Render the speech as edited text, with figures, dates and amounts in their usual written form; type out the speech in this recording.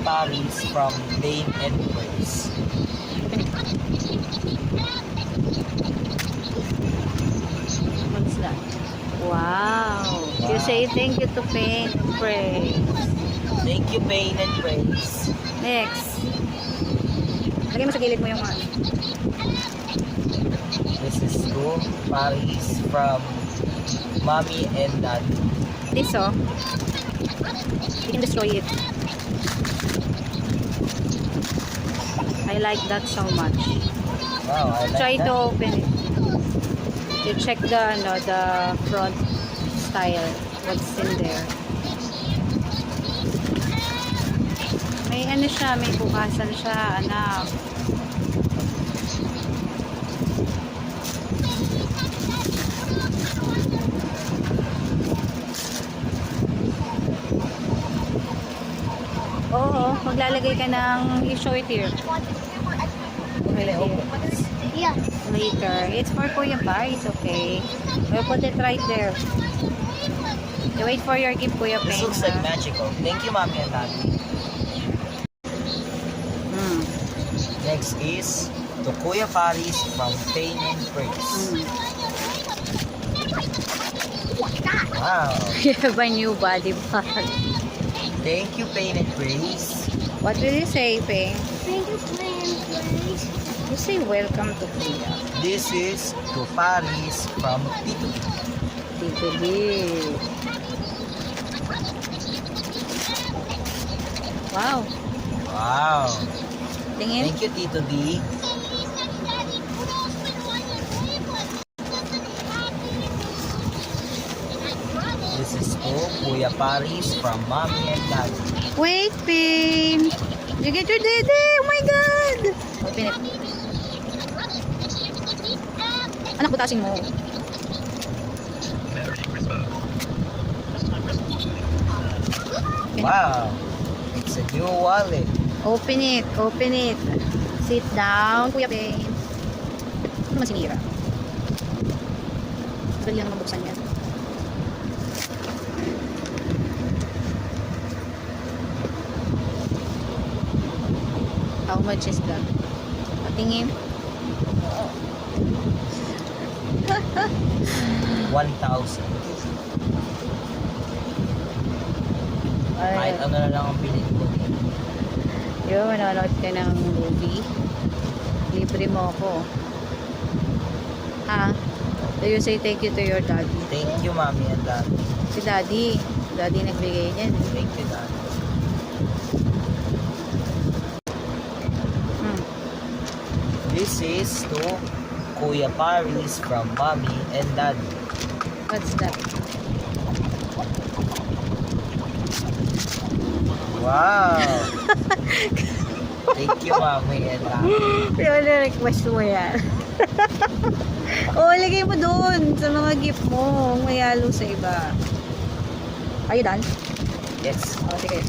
Paris from Pain and Praise. What's that? Wow. You say thank you to Pain and Praise. Thank you, Pain and Praise. Next. Lagay mo sa gilid mo yung ano. This is to Paris from Mommy and Daddy. This, oh. You can destroy it. I like that so much. Wow, I like Try that. to open it. You check the front style. What's in there. May ano siya, may bukasan siya, anak. Oo, maglalagay ka ng, you show it here. Okay, open. Yeah. Later. It's for Kuya Paris, okay? We'll put it right there. You wait for your gift, Kuya This Pain. looks like magical. Thank you, Mommy and Daddy. Mm. Next is to Kuya Paris from Pain and Praise. Mm. Wow. You have a new body bag. Thank you, Pain and Praise. What will you say, Pain? Thank you, please. You say welcome to Kuya. This is to Paris from Tito. Tito B. Wow. Wow. Tingin. Thank you, Tito D. This is to Kuya Paris from Mommy and Daddy. Wait, Pain. You get your dede. Oh my God. Open it. Anak, butasin mo. Wow. It's a new wallet. Open it. Open it. Sit down, Kuya Pain. Ano naman sinira? Dali lang mabuksan yan. How much is that? Patingin. 1,000. Kahit Ay, ano na lang ang bilhin ko. yun, manonood ka ng movie. Libre mo ako. Ha? So you say thank you to your daddy. Thank you, Mommy and Daddy. Si daddy. Daddy nagbigay niyan. Thank you, Daddy. Hmm. This is to Kuya Paris from Mommy and Daddy. What's that? Wow! Thank you, Mommy and Daddy. Yung na-request mo yan. Oo, lagay mo doon sa mga gift mo. Mayalo sa iba. Are you done? Yes. O, sige.